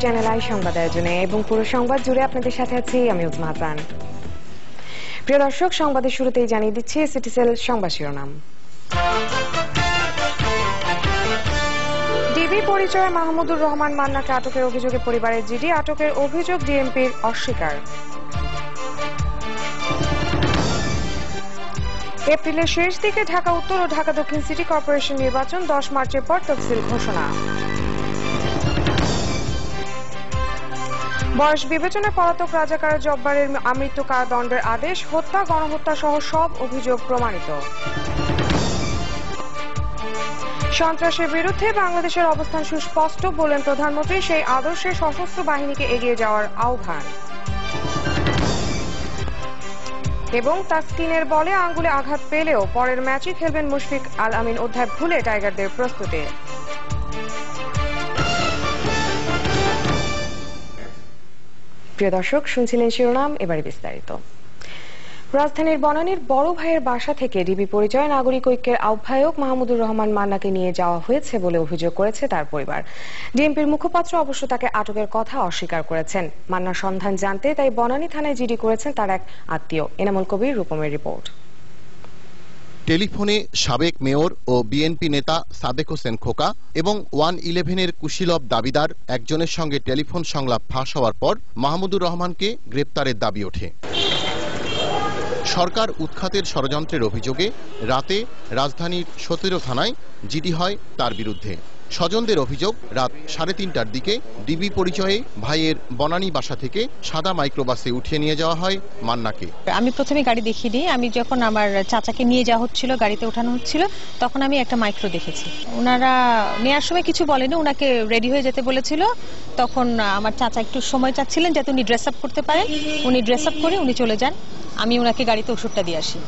Channel I সংবাদ আয়োজনে এবং পুরো সংবাদ জুড়ে আপনাদের সাথে আছি আমি উজমা হাসান। প্রিয় দর্শক, সংবাদের শুরুতেই জানিয়ে দিচ্ছি সিটিসেল সংবাদ শিরোনাম। ডিবি পরিচয়ে মাহমুদুর রহমান মান্নাকে আটকের অভিযোগে পরিবারের জিডি, আটকের অভিযোগ ডিএমপির অস্বীকার। এপ্রিলের শেষ দিকে ঢাকা উত্তর ও ঢাকা দক্ষিণ সিটি কর্পোরেশন নির্বাচন, 10 মার্চের পর তফসিল ঘোষণা। বয়স বিবেচনায় পলাতক রাজাকার জব্বারের আমৃত্যু কারাদণ্ডের আদেশ, হত্যা গণহত্যা সহ সব অভিযোগ প্রমাণিত। সন্ত্রাসের বিরুদ্ধে বাংলাদেশের অবস্থান সুস্পষ্ট, বললেন প্রধানমন্ত্রী, সেই আদর্শে সশস্ত্র বাহিনীকে এগিয়ে যাওয়ার আহ্বান। এবং তাসকিনের বলে আঙ্গুলে আঘাত পেলেও পরের ম্যাচই খেলবেন মুশফিক আল আমিন, অধ্যায় ভুলে টাইগারদের প্রস্তুতি। প্রিয় দর্শক, শুনছিলেন শিরোনাম, এবারে বিস্তারিত। রাজধানীর বনানীর বড় ভাইয়ের বাসা থেকে ডিবি পরিচয় নাগরিক ঐক্যের আহ্বায়ক মাহমুদুর রহমান মান্নাকে নিয়ে যাওয়া হয়েছে বলে অভিযোগ করেছে তার পরিবার। ডিএমপির মুখপাত্র অবশ্য তাকে আটকের কথা অস্বীকার করেছেন। মান্নার সন্ধান জানতে তাই বনানী থানায় জিডি করেছেন তার এক আত্মীয়। এনামুল কবির, রূপমের রিপোর্ট। টেলিফোনে সাবেক মেয়র ও বিএনপি নেতা সাদেক হোসেন খোকা এবং 111-এর কুশীলব দাবিদার একজনের সঙ্গে টেলিফোন সংলাপ ফাঁস হওয়ার পর মাহমুদুর রহমানকে গ্রেপ্তারের দাবি ওঠে। সরকার উৎখাতের ষড়যন্ত্রের অভিযোগে রাতে রাজধানীর 17 থানায় জিডি হয় তার বিরুদ্ধে। স্বজনদের অভিযোগ, রাত 3:30টার দিকে ডিবি পরিচয়ে ভাইয়ের বনানী বাসা থেকে সাদা মাইক্রোবাসে উঠিয়ে নিয়ে যাওয়া হয় মান্নাকে। আমি প্রথমে গাড়ি দেখিনি, আমি যখন আমার চাচাকে নিয়ে যাওয়া হচ্ছিল, গাড়িতে ওঠানো হচ্ছিল, তখন আমি একটা মাইক্রো দেখেছি। ওনারা নেওয়ার সময় কিছু বলেনি, ওনাকে রেডি হয়ে যেতে বলেছিল। তখন আমার চাচা একটু সময় চাচ্ছিলেন যাতে উনি ড্রেস আপ করতে পারেন, উনি ড্রেস আপ করে উনি চলে যান, আমি ওনাকে গাড়িতে ওষুধটা দিয়ে আসি।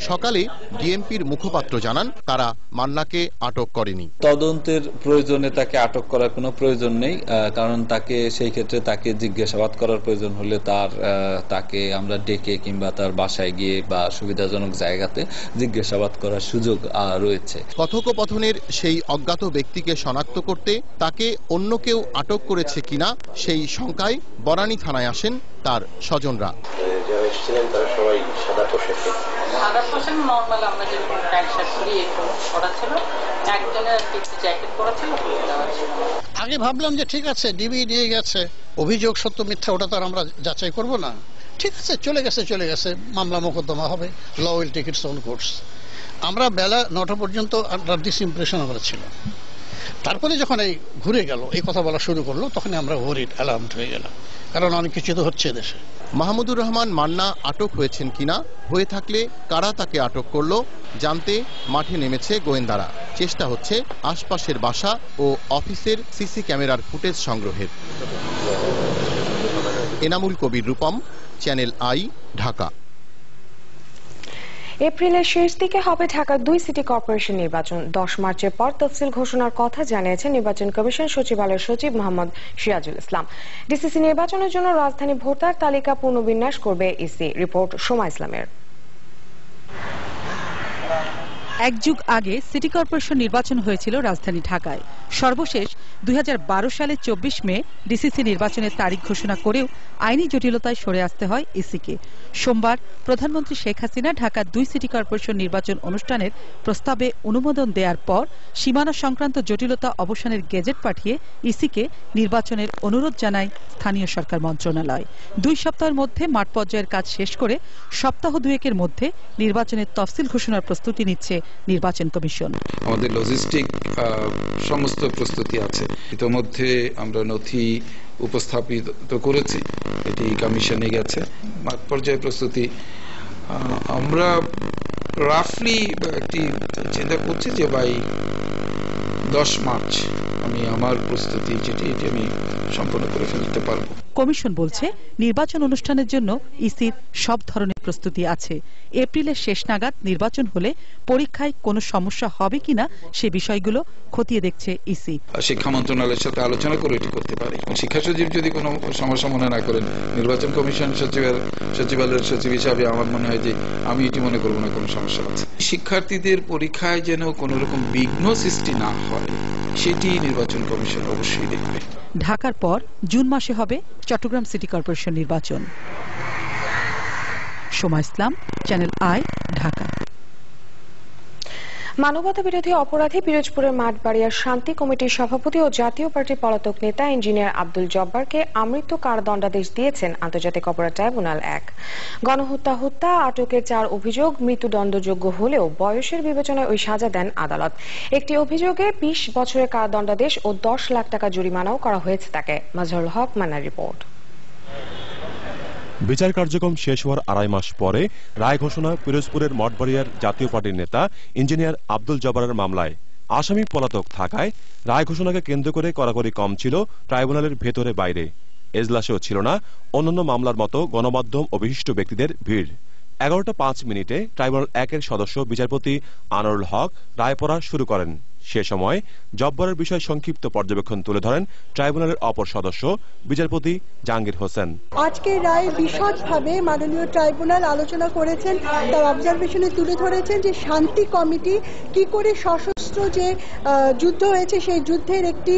সকালে ডিএমপির মুখপাত্র জানান তারা মান্নাকে আটক করেনি। তদন্তের প্রয়োজনে তাকে আটক করার কোনো প্রয়োজন নেই, কারণ তাকে সেই ক্ষেত্রে তাকে জিজ্ঞাসাবাদ করার প্রয়োজন হলে তাকে আমরা ডেকে কিংবা তার বাসায় গিয়ে বা সুবিধাজনক জায়গাতে জিজ্ঞাসাবাদ করার সুযোগ রয়েছে। কথোপকথনের সেই অজ্ঞাত ব্যক্তিকে শনাক্ত করতে তাকে অন্য কেউ আটক করেছে কিনা সেই শঙ্কায় বনানী থানায় আসেন তার স্বজনরা। তারা সবাই সাদা পোশাকে, নরমাল আমরা যেরকম প্যান্ট শার্ট পরি এরকম পরা ছিল, একজনের জ্যাকেট পরা ছিল। আগে ভাবলাম যে ঠিক আছে, ডিবি নিয়ে গেছে, অভিযোগ সত্য মিথ্যা ওটা তো আমরা যাচাই করব না, ঠিক আছে চলে গেছে, মামলা মোকদ্দমা হবে, law will take its own course. আমরা বেলা 9টা পর্যন্ত আন্ডার দিস ইমপ্রেশন আমরা ছিল। তারপরে যখন এই ঘুরে গেল, এই কথা বলা শুরু করলো, তখন আমরা ওয়ারিড, অ্যালার্মড হয়ে গেলাম, কারণ অনেক কিছু তো হচ্ছে দেশে। মাহমুদুর রহমান মান্না আটক হয়েছেন কিনা, হয়ে থাকলে কারা তাকে আটক করলো জানতে মাঠে নেমেছে গোয়েন্দারা। চেষ্টা হচ্ছে আশপাশের বাসা ও অফিসের সিসি ক্যামেরার ফুটেজ সংগ্রহের। Enamul Kabir, Rupam, channel I, Dhaka. এপ্রিলের শেষ দিকে হবে ঢাকা 2 সিটি কর্পোরেশন নির্বাচন, 10 মার্চের পর তফসিল ঘোষণার কথা জানিয়েছেন নির্বাচন কমিশন সচিবালয়ের সচিব মোহাম্মদ সিরাজুল ইসলাম। ডিসিসি নির্বাচনের জন্য রাজধানী ভোটার তালিকা পুনর্বিন্যাস করবে ইসি। রিপোর্ট সোমা ইসলামের। এক যুগ আগে সিটি কর্পোরেশন নির্বাচন হয়েছিল রাজধানী ঢাকায়। সর্বশেষ 2012 সালে 24 মে ডিসিসি নির্বাচনের তারিখ ঘোষণা করেও আইনি জটিলতায় সরে আসতে হয় ইসিকে। সোমবার প্রধানমন্ত্রী শেখ হাসিনা ঢাকা 2 সিটি কর্পোরেশন নির্বাচন অনুষ্ঠানের প্রস্তাবে অনুমোদন দেওয়ার পর সীমানা সংক্রান্ত জটিলতা অবসানের গেজেট পাঠিয়ে ইসিকে নির্বাচনের অনুরোধ জানায় স্থানীয় সরকার মন্ত্রণালয়। 2 সপ্তাহের মধ্যে মাঠ পর্যায়ের কাজ শেষ করে সপ্তাহ দুয়েকের মধ্যে নির্বাচনের তফসিল ঘোষণার প্রস্তুতি নিচ্ছে নির্বাচন কমিশন। আমাদের লজিস্টিক সমস্ত প্রস্তুতি আছে, ইতোমধ্যে আমরা নথি উপস্থাপিত করেছি, এটি কমিশনে গেছে, মাঠ পর্যায়ে প্রস্তুতি। আমরা রাফলি একটি চিন্তা করছি যে বাই 10 মার্চ আমি আমার প্রস্তুতি যেটি এটি আমি সম্পন্ন করে ফেলতে পারবো। কমিশন বলছে নির্বাচন অনুষ্ঠানের জন্য ইসির সব ধরনের প্রস্তুতি আছে। এপ্রিলের শেষ নাগাদ নির্বাচন হলে পরীক্ষায় কোনো সমস্যা হবে কিনা সে বিষয়গুলো খতিয়ে দেখছে ইসি। শিক্ষা মন্ত্রণালয়ের সাথে আলোচনা করে এটি করতে পারে। শিক্ষা সচিব যদি কোনো সমস্যা মনে না করেন, নির্বাচন কমিশন সচিবালয়ের সচিব হিসাবে আমার মনে হয় যে আমি এটি মনে করবো না কোনো সমস্যা আছে। শিক্ষার্থীদের পরীক্ষায় যেন কোনো রকম বিঘ্ন সৃষ্টি না হয় সেটি নির্বাচন কমিশন অবশ্যই দেখবে। ঢাকার পর জুন মাসে হবে চট্টগ্রাম সিটি কর্পোরেশন নির্বাচন। সোমা ইসলাম, চ্যানেল আই, ঢাকা। মানবতা বিরোধী অপরাধে পিরোজপুরের মাঠবাড়িয়ার শান্তি কমিটির সভাপতি ও জাতীয় পার্টির পলাতক নেতা ইঞ্জিনিয়ার আব্দুল জব্বারকে আমৃত্যু কারাদণ্ডাদেশ দিয়েছেন আন্তর্জাতিক অপরাধ ট্রাইব্যুনাল ১। গণহত্যা, আটকের ৪ অভিযোগ মৃত্যুদণ্ডযোগ্য হলেও বয়সের বিবেচনায় ওই সাজা দেন আদালত। একটি অভিযোগে ২০ বছরের কারাদণ্ডাদেশ ও ১০ লাখ টাকা জরিমানাও করা হয়েছে তাকে। মাজহারুল হক মান্নার রিপোর্ট। বিচার কার্যক্রম শেষ হওয়ার ২.৫ মাস পরে রায় ঘোষণা পিরোজপুরের মঠবাড়িয়ার জাতীয় পার্টির নেতা ইঞ্জিনিয়ার আব্দুল জব্বারের মামলায়। আসামি পলাতক থাকায় রায় ঘোষণাকে কেন্দ্র করে কড়াকড়ি কম ছিল ট্রাইব্যুনালের ভেতরে বাইরে। এজলাসেও ছিল না অন্যান্য মামলার মতো গণমাধ্যম ও বিশিষ্ট ব্যক্তিদের ভিড়। ১১টা ৫ মিনিটে ট্রাইব্যুনাল ১-এর সদস্য বিচারপতি আনোয়ারুল হক রায় পড়া শুরু করেন। সে সময় জব্বারের বিষয় সংক্ষিপ্ত পর্যবেক্ষণ তুলে ধরেন ট্রাইব্যুনালের অপর সদস্য বিচারপতি জাহাঙ্গীর হোসেন। আজকের রায়ে বিশদভাবে মাননীয় ট্রাইব্যুনাল আলোচনা করেছেন, তার অবজারভেশনে তুলে ধরেছেন যে শান্তি কমিটি কি করে সশস্ত্র যে যুদ্ধ হয়েছে সেই যুদ্ধের একটি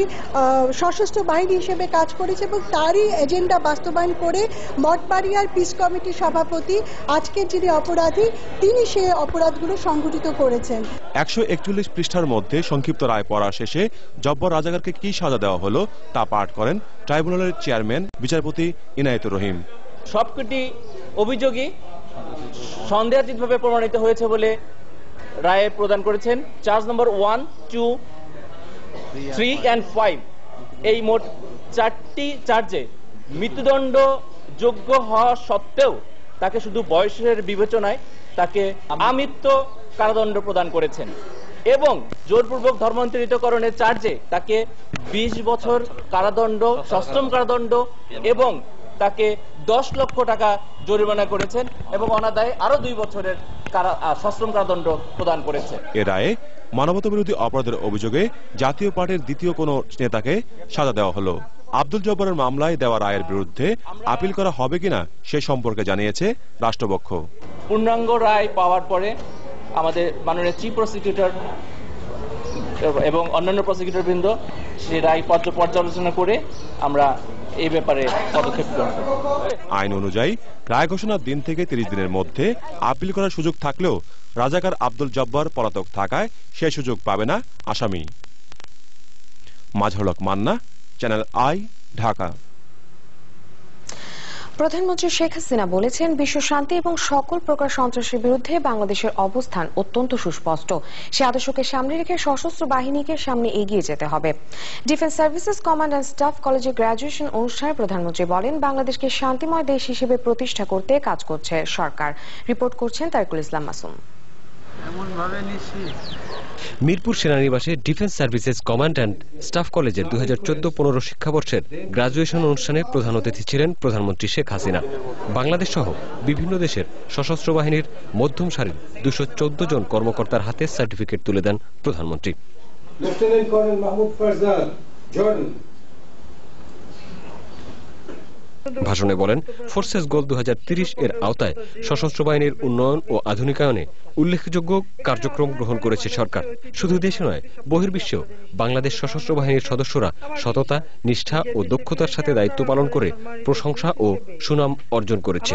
সশস্ত্র বাহিনী হিসেবে কাজ করেছে এবং তারই এজেন্ডা বাস্তবায়ন করে মঠবাড়িয়ার পিস কমিটির সভাপতি আজকের যিনি অপরাধী তিনি সে অপরাধগুলো সংঘটিত করেছেন। ১৪১ পৃষ্ঠার মধ্যে সংক্ষিপ্ত রায় পড়া শেষে জব্বার রাজাকারকে কি সাজা দেওয়া হলো তা পাঠ করেন ট্রাইব্যুনালের চেয়ারম্যান বিচারপতি ইনায়েতুর রহিম। সবকটি অভিযোগই সন্দেহাতীতভাবে প্রমাণিত হয়েছে বলে রায়ে প্রদান করেছেন। চার্জ নম্বর 1, 2, 3 and 5 এই মোট 4টি চার্জে মৃত্যুদণ্ড যোগ্য হওয়া সত্ত্বেও তাকে শুধু বয়সের বিবেচনায় তাকে আমৃত্যু কারাদণ্ড প্রদান করেছেন এবং জোরপূর্বক ধর্মান্তরিতকরণের চার্জে তাকে 20 বছর কারাদণ্ড, সশ্রম কারাদণ্ড এবং তাকে 10 লক্ষ টাকা জরিমানা করেছেন এবং অনাদায়ে আরো 2 বছরের সশ্রম কারাদণ্ড প্রদান করেছে। এ রায়ে মানবতা বিরোধী অপরাধের অভিযোগে জাতীয় পার্টির দ্বিতীয় কোনো নেতাকে সাজা দেওয়া হলো। আব্দুল জব্বারের মামলায় দেওয়া রায়ের বিরুদ্ধে আপিল করা হবে কিনা সে সম্পর্কে জানিয়েছে রাষ্ট্রপক্ষ। পূর্ণাঙ্গ রায় পাওয়ার পরে আমাদের মাননীয় চিফ প্রসিকিউটর এবং অন্যান্য প্রসিকিউটর বৃন্দ সেই রায় পর্যালোচনা করে আমরা এই ব্যাপারে পদক্ষেপ গ্রহণ করব। আইন অনুযায়ী রায় ঘোষণার দিন থেকে 30 দিনের মধ্যে আপিল করার সুযোগ থাকলেও রাজাকার আব্দুল জব্বার পলাতক থাকায় সে সুযোগ পাবে না আসামি। মাজহারুল হক মান্না, চ্যানেল আই, ঢাকা। প্রধানমন্ত্রী শেখ হাসিনা বলেছেন, বিশ্ব শান্তি এবং সকল প্রকার সন্ত্রাসের বিরুদ্ধে বাংলাদেশের অবস্থান অত্যন্ত সুস্পষ্ট। সে আদর্শকে সামনে রেখে সশস্ত্র বাহিনীকে সামনে এগিয়ে যেতে হবে। Defence services command and staff কলেজে গ্র্যাজুয়েশন অনুষ্ঠানে প্রধানমন্ত্রী বলেন, বাংলাদেশকে শান্তিময় দেশ হিসেবে প্রতিষ্ঠা করতে কাজ করছে সরকার। রিপোর্ট করছেন তারিকুল ইসলাম মাসুম। মিরপুর সেনানিবাসে defence services command and staff কলেজের 2014-15 শিক্ষাবর্ষের গ্রাজুয়েশন অনুষ্ঠানে প্রধান অতিথি ছিলেন প্রধানমন্ত্রী শেখ হাসিনা। বাংলাদেশ সহ বিভিন্ন দেশের সশস্ত্র বাহিনীর মধ্যম সারির 214 জন কর্মকর্তার হাতে সার্টিফিকেট তুলে দেন প্রধানমন্ত্রী। Lieutenant colonel Mahmud Farzan Jordan ভাষণে বলেন, ফোর্সেস গোল 2030 এর আওতায় সশস্ত্র বাহিনীর উন্নয়ন ও আধুনিকায়নে উল্লেখযোগ্য কার্যক্রম গ্রহণ করেছে সরকার। শুধু দেশে নয়, বহির্বিশ্বেও বাংলাদেশ সশস্ত্র বাহিনীর সদস্যরা সততা, নিষ্ঠা ও দক্ষতার সাথে দায়িত্ব পালন করে প্রশংসা ও সুনাম অর্জন করেছে।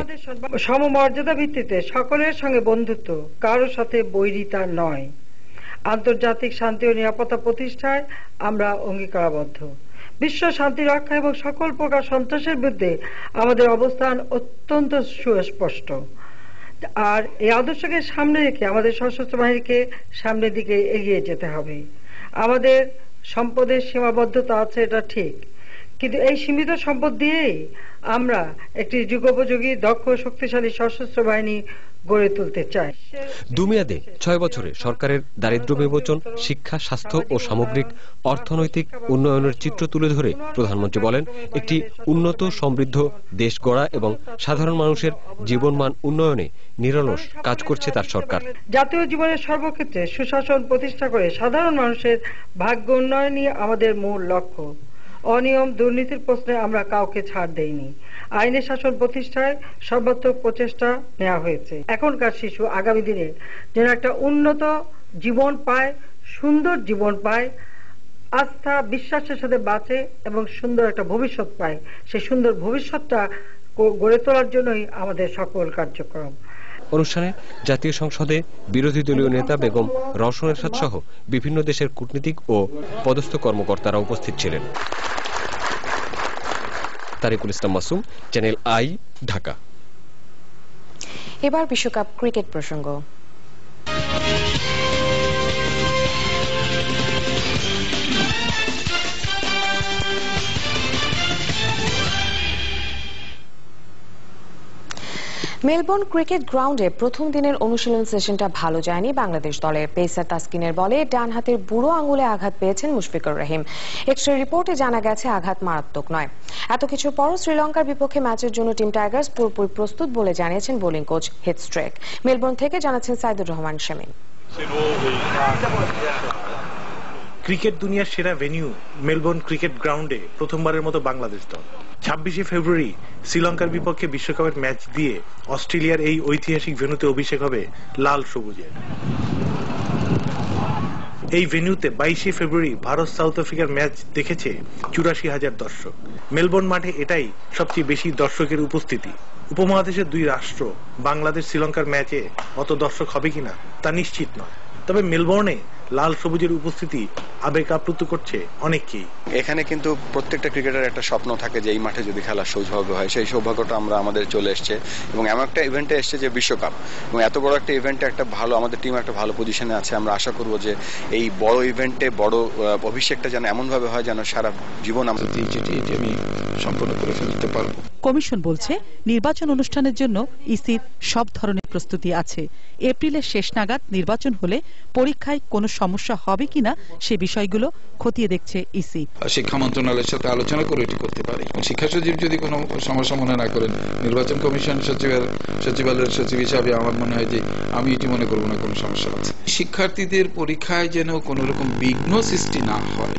সমমর্যাদা ভিত্তিতে সকলের সঙ্গে বন্ধুত্ব, কারোর সাথে বৈরিতা নয়। আন্তর্জাতিক শান্তি ও নিরাপত্তা প্রতিষ্ঠায় আমরা অঙ্গীকারবদ্ধ। বিশ্ব শান্তি রক্ষা এবং সকল প্রকার সন্ত্রাসের বিরুদ্ধে আমাদের অবস্থান অত্যন্ত সুস্পষ্ট। আর এই আদর্শকে সামনে রেখে আমাদের সশস্ত্র বাহিনীকে সামনের দিকে এগিয়ে যেতে হবে। আমাদের সম্পদের সীমাবদ্ধতা আছে, এটা ঠিক, কিন্তু এই সীমিত সম্পদ দিয়েই আমরা একটি যুগোপযোগী, দক্ষ, শক্তিশালী সশস্ত্র বাহিনী গড়ে তুলতে চাই। দুমেয়াদে 6 বছরে সরকারের দারিদ্র্য বিমোচন, শিক্ষা, স্বাস্থ্য ও সামগ্রিক অর্থনৈতিক উন্নয়নের চিত্র তুলে ধরে প্রধানমন্ত্রী বলেন, একটি উন্নত সমৃদ্ধ দেশ গড়া এবং সাধারণ মানুষের জীবনমান উন্নয়নে নিরলস কাজ করছে তার সরকার। জাতীয় জীবনের সর্বক্ষেত্রে সুশাসন প্রতিষ্ঠা করে সাধারণ মানুষের ভাগ্য উন্নয়নই আমাদের মূল লক্ষ্য। অনিয়ম, দুর্নীতির প্রশ্নে আমরা কাউকে ছাড় দেইনি। আইনের শাসন প্রতিষ্ঠায় সর্বাত্মক প্রচেষ্টা নেওয়া হয়েছে। এখনকার শিশু আগামী দিনে যেন একটা উন্নত জীবন পায়, সুন্দর জীবন পায়, আস্থা বিশ্বাসের সাথে বাঁচে এবং সুন্দর একটা ভবিষ্যৎ পায়। সেই সুন্দর ভবিষ্যৎটা গড়ে তোলার জন্যই আমাদের সকল কার্যক্রম। অনুষ্ঠানে জাতীয় সংসদে বিরোধী দলীয় নেতা বেগম রওশন এরশাদ সহ বিভিন্ন দেশের কূটনীতিক ও পদস্থ কর্মকর্তারা উপস্থিত ছিলেন। তারিকুল ইসলাম মাসুম, চ্যানেল আই, ঢাকা। এবার বিশ্বকাপ ক্রিকেট প্রসঙ্গ। মেলবোর্ন ক্রিকেট গ্রাউন্ডে প্রথম দিনের অনুশীলন সেশনটা ভালো যায়নি বাংলাদেশ দলের। পেসার তাসকিনের বলে ডান হাতের বুড়ো আঙুলে আঘাত পেয়েছেন মুশফিকুর রহিম। এক্সরে রিপোর্টে জানা গেছে আঘাত মারাত্মক নয়। এত কিছু পরও শ্রীলঙ্কার বিপক্ষে ম্যাচের জন্য টিম টাইগার্স পুরোপুরি প্রস্তুত বলে জানিয়েছেন bowling coach head stack. Melbourne থেকে জানাচ্ছেন সাইদুর রহমান শামীম। ক্রিকেট দুনিয়ার সেরা ভেন্যু মেলবোর্ন ক্রিকেট গ্রাউন্ডে প্রথমবারের মতো বাংলাদেশ দল 26শে ফেব্রুয়ারি শ্রীলঙ্কার বিপক্ষে বিশ্বকাপের ম্যাচ দিয়ে অস্ট্রেলিয়ার এই ঐতিহাসিক ভেন্যুতে অভিষেক হবে লাল সবুজের। এই ভেন্যুতে 22শে ফেব্রুয়ারি ভারত সাউথ আফ্রিকার ম্যাচ দেখেছে 84,000 দর্শক। মেলবোর্ন মাঠে এটাই সবচেয়ে বেশি দর্শকের উপস্থিতি। উপমহাদেশের দুই রাষ্ট্র বাংলাদেশ শ্রীলঙ্কার ম্যাচে অত দর্শক হবে কিনা তা নিশ্চিত নয়, তবে মেলবোর্নে লাল সবুজের উপস্থিতি আবেগ আপ্লুত করছে অনেককেই। এখানে কিন্তু প্রত্যেকটা ক্রিকেটার একটা স্বপ্ন থাকে যে এই মাঠে যদি খেলা সৌভাগ্য হয়, সেই সৌভাগ্যটা আমাদের চলে এসছে এবং এমন একটা ইভেন্টে এসছে যে বিশ্বকাপ, এবং এত বড় একটা ইভেন্টে একটা ভালো আমাদের টিম একটা ভালো পজিশনে আছে। আমরা আশা করব যে এই বড় ইভেন্টে বড় অভিষেকটা যেন এমনভাবে হয় যেন সারা জীবন আমরা আমি সম্পূর্ণ করে ফেলতে পারবো। কমিশন বলছে নির্বাচন অনুষ্ঠানের জন্য ইসির সব ধরনের প্রস্তুতি আছে। এপ্রিলের শেষ নাগাদ নির্বাচন হলে পরীক্ষায় কোনো সমস্যা হবে কিনা সে বিষয়গুলো খতিয়ে দেখছে ইসি। শিক্ষা মন্ত্রণালয়ের সাথে আলোচনা করে এটি করতে পারে। শিক্ষা সচিব যদি কোনো সমস্যা মনে না করেন, নির্বাচন কমিশন সচিবালয়ের সচিব হিসাবে আমার মনে হয় যে আমি এটি মনে করবো না কোনো সমস্যা আছে। শিক্ষার্থীদের পরীক্ষায় যেন কোন রকম বিঘ্ন সৃষ্টি না হয়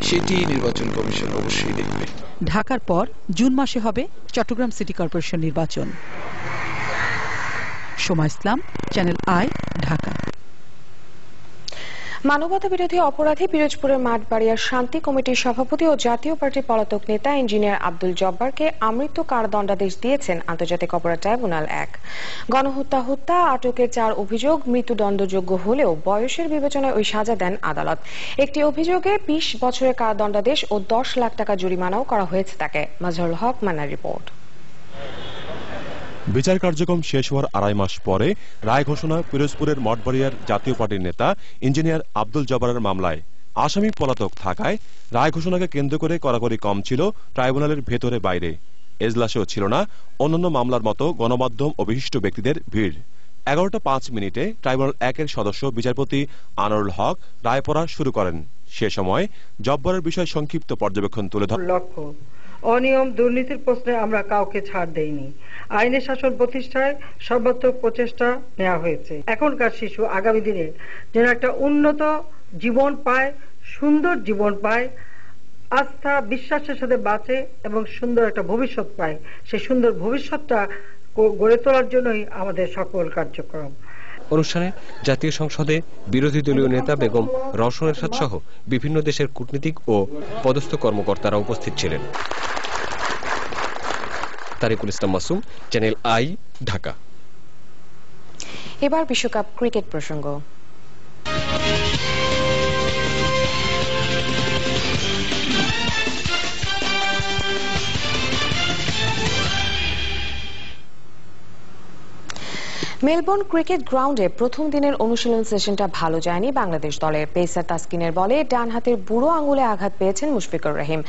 সেটি নির্বাচন কমিশন অবশ্যই দেখবে। ঢাকার পর জুন মাসে হবে চট্টগ্রাম সিটি কর্পোরেশন নির্বাচন। সোমা ইসলাম, চ্যানেল আই, ঢাকা। মানবতা বিরোধী অপরাধী পিরোজপুরের মাঠবাড়িয়ার শান্তি কমিটির সভাপতি ও জাতীয় পার্টির পলাতক নেতা ইঞ্জিনিয়ার আব্দুল জব্বারকে আমৃত্যু কারাদণ্ডাদেশ দিয়েছেন আন্তর্জাতিক অপরাধ ট্রাইব্যুনাল 1। গণহত্যা, আটকের 4 অভিযোগ মৃত্যুদণ্ডযোগ্য হলেও বয়সের বিবেচনায় ওই সাজা দেন আদালত। একটি অভিযোগে 20 বছরের কারাদণ্ডাদেশ ও 10 লাখ টাকা জরিমানাও করা হয়েছে তাকে। মাজহারুল হক মান্নার রিপোর্ট। বিচার কার্যক্রম শেষ হওয়ার 2.5 মাস পরে রায় ঘোষণা পিরোজপুরের মঠবাড়িয়ার জাতীয় পার্টির নেতা ইঞ্জিনিয়ার আব্দুল জব্বারের মামলায়। আসামি পলাতক থাকায় রায় ঘোষণাকে কেন্দ্র করে কড়াকড়ি কম ছিল ট্রাইব্যুনালের ভেতরে বাইরে। এজলাসেও ছিল না অন্যান্য মামলার মতো গণমাধ্যম ও বিশিষ্ট ব্যক্তিদের ভিড়। 11:05 ট্রাইব্যুনাল 1-এর সদস্য বিচারপতি আনোয়ারুল হক রায় পড়া শুরু করেন। সে সময় জব্বারের বিষয় সংক্ষিপ্ত পর্যবেক্ষণ তুলে ধরেন। অনিয়ম দুর্নীতির প্রশ্নে আমরা কাউকে ছাড় দেইনি। আইনের শাসন প্রতিষ্ঠায় সর্বাত্মক প্রচেষ্টা নেওয়া হয়েছে। এখনকার শিশু আগামী দিনে যেন একটা উন্নত জীবন পায়, সুন্দর জীবন পায়, আস্থা বিশ্বাসের সাথে বাঁচে এবং সুন্দর একটা ভবিষ্যৎ পায়। সেই সুন্দর ভবিষ্যৎটা গড়ে তোলার জন্যই আমাদের সকল কার্যক্রম। অনুষ্ঠানে জাতীয় সংসদে বিরোধী দলীয় নেতা বেগম রওশন এরশাদ সহ বিভিন্ন দেশের কূটনীতিক ও পদস্থ কর্মকর্তারা উপস্থিত ছিলেন। তারিকুল ইসলাম মাসুম, চ্যানেল আই, ঢাকা। এবার বিশ্বকাপ ক্রিকেট প্রসঙ্গ। মেলবোর্ন ক্রিকেট গ্রাউন্ডে প্রথম দিনের অনুশীলন সেশনটা ভালো যায়নি বাংলাদেশ দলের। পেসার তাসকিনের বলে ডান হাতের বুড়ো আঙুলে আঘাত পেয়েছেন মুশফিকুর রহিম।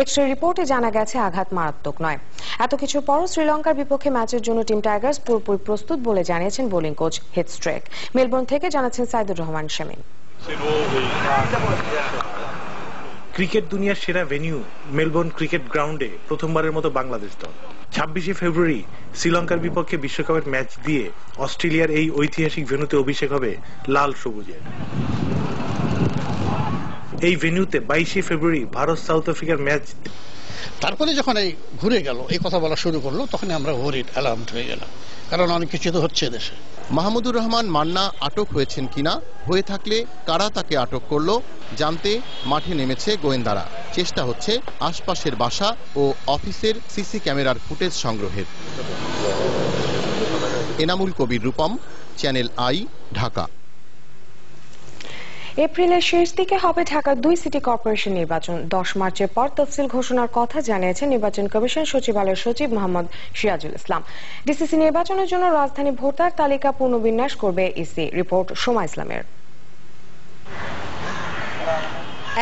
এক্সরে রিপোর্টে জানা গেছে আঘাত মারাত্মক নয়। এত কিছু পরও শ্রীলঙ্কার বিপক্ষে ম্যাচের জন্য টিম টাইগার্স পুরোপুরি প্রস্তুত বলে জানিয়েছেন bowling coach head stack. Melbourne থেকে জানাচ্ছেন সাইদুর রহমান শামীম। ক্রিকেট দুনিয়ার সেরা ভেন্যু মেলবোর্ন ক্রিকেট গ্রাউন্ডে প্রথমবারের মতো বাংলাদেশ দল 26শে ফেব্রুয়ারি শ্রীলঙ্কার বিপক্ষে বিশ্বকাপের ম্যাচ দিয়ে অস্ট্রেলিয়ার এই ঐতিহাসিক ভেন্যুতে অভিষেক হবে লাল সবুজের। এই ভেন্যুতে 22শে ফেব্রুয়ারি ভারত সাউথ আফ্রিকার ম্যাচ তারপরে যখন এই ঘুরে গেল এই কথা বলা শুরু করলো তখন আমরা ওয়ারিড অ্যালার্মড হয়ে গেলাম, কারণ অনেক কিছু তো হচ্ছে দেশে। মাহমুদুর রহমান মান্না আটক হয়েছেন কিনা, হয়ে থাকলে কারা তাকে আটক করলো জানতে মাঠে নেমেছে গোয়েন্দারা। চেষ্টা হচ্ছে আশপাশের বাসা ও অফিসের সিসি ক্যামেরার ফুটেজ সংগ্রহের। Enamul Kabir Rupam, channel I, Dhaka. এপ্রিলের শেষ দিকে হবে ঢাকার 2 সিটি কর্পোরেশন নির্বাচন। 10 মার্চের পর তফসিল ঘোষণার কথা জানিয়েছেন নির্বাচন কমিশন সচিবালয়ের সচিব মোহাম্মদ সিরাজুল ইসলাম। ডিসিসি নির্বাচনের জন্য রাজধানী ভোটার তালিকা পুনর্বিন্যাস করবে ইসি। রিপোর্ট সোমা ইসলামের।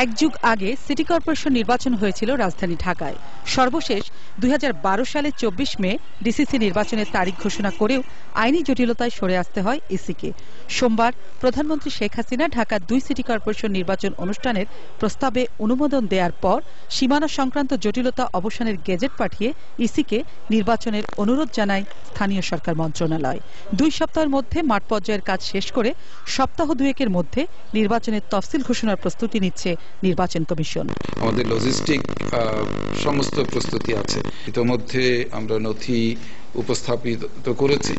এক যুগ আগে সিটি কর্পোরেশন নির্বাচন হয়েছিল রাজধানী ঢাকায়। সর্বশেষ 2012 সালের 24 মে ডিসিসি নির্বাচনের তারিখ ঘোষণা করেও আইনি জটিলতায় সরে আসতে হয় ইসিকে। সোমবার প্রধানমন্ত্রী শেখ হাসিনা ঢাকার 2 সিটি কর্পোরেশন নির্বাচন অনুষ্ঠানের প্রস্তাবে অনুমোদন দেওয়ার পর সীমানা সংক্রান্ত জটিলতা অবসানের গেজেট পাঠিয়ে ইসিকে নির্বাচনের অনুরোধ জানায় স্থানীয় সরকার মন্ত্রণালয়। 2 সপ্তাহের মধ্যে মাঠ পর্যায়ের কাজ শেষ করে সপ্তাহ দুয়েকের মধ্যে নির্বাচনের তফসিল ঘোষণার প্রস্তুতি নিচ্ছে নির্বাচন কমিশন। আমাদের লজিস্টিক সমস্ত প্রস্তুতি আছে। ইতোমধ্যে আমরা নথি উপস্থাপিত করেছি,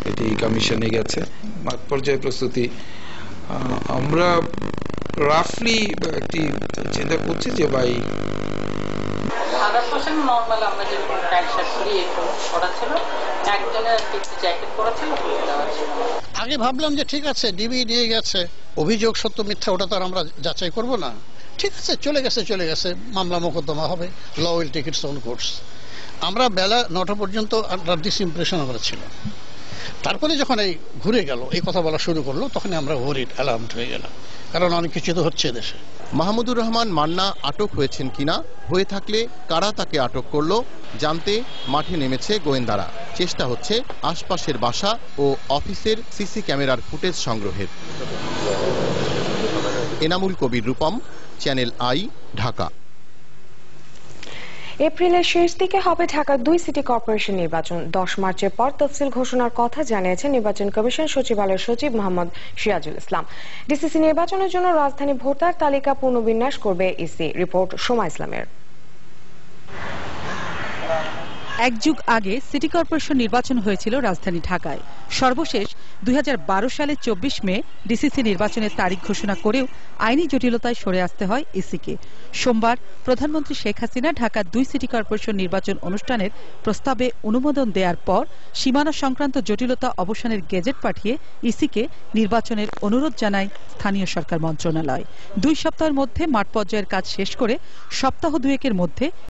এটি কমিশনে গেছে। মাঠ পর্যায়ে প্রস্তুতি আমরা রাফলি একটি চিন্তা করছি যে বাই 100% নর্মাল আমরা যেরকম প্যান্ট শার্ট পরি এরকম করা ছিল, একজনের একটু জ্যাকেট পরা ছিল, দেওয়া ছিল। আগে ভাবলাম যে ঠিক আছে ডিবি নিয়ে গেছে, অভিযোগ সত্য মিথ্যা ওটা তো আর আমরা যাচাই করব না, ঠিক আছে চলে গেছে, মামলা মোকদ্দমা হবে, law will take its own course. আমরা বেলা 9টা পর্যন্ত আন্ডার দিস ইমপ্রেশন আমরা ছিল। তারপরে যখন এই ঘুরে গেল এই কথা বলা শুরু করলো তখন আমরা ওয়ারিড অ্যালার্মড হয়ে গেলাম, কারণ অনেক কিছু তো হচ্ছে দেশে। মাহমুদুর রহমান মান্না আটক হয়েছেন কিনা, হয়ে থাকলে কারা তাকে আটক করলো জানতে মাঠে নেমেছে গোয়েন্দারা। চেষ্টা হচ্ছে আশপাশের বাসা ও অফিসের সিসি ক্যামেরার ফুটেজ সংগ্রহের। Enamul Kabir Rupam, channel I, Dhaka. এপ্রিলের শেষ দিকে হবে ঢাকার 2 সিটি কর্পোরেশন নির্বাচন। 10 মার্চের পর তফসিল ঘোষণার কথা জানিয়েছেন নির্বাচন কমিশন সচিবালয়ের সচিব মোহাম্মদ সিরাজুল ইসলাম। ডিসিসি নির্বাচনের জন্য রাজধানী ভোটার তালিকা পুনর্বিন্যাস করবে ইসি। রিপোর্ট সোমা ইসলামের। এক যুগ আগে সিটি কর্পোরেশন নির্বাচন হয়েছিল রাজধানী ঢাকায়। সর্বশেষ 2012 সালের 24 মে ডিসিসি নির্বাচনের তারিখ ঘোষণা করেও আইনি জটিলতায় সরে আসতে হয় ইসিকে। সোমবার প্রধানমন্ত্রী শেখ হাসিনা ঢাকার 2 সিটি কর্পোরেশন নির্বাচন অনুষ্ঠানের প্রস্তাবে অনুমোদন দেওয়ার পর সীমানা সংক্রান্ত জটিলতা অবসানের গেজেট পাঠিয়ে ইসিকে নির্বাচনের অনুরোধ জানায় স্থানীয় সরকার মন্ত্রণালয়। 2 সপ্তাহের মধ্যে মাঠ পর্যায়ের কাজ শেষ করে সপ্তাহ দুয়েকের মধ্যে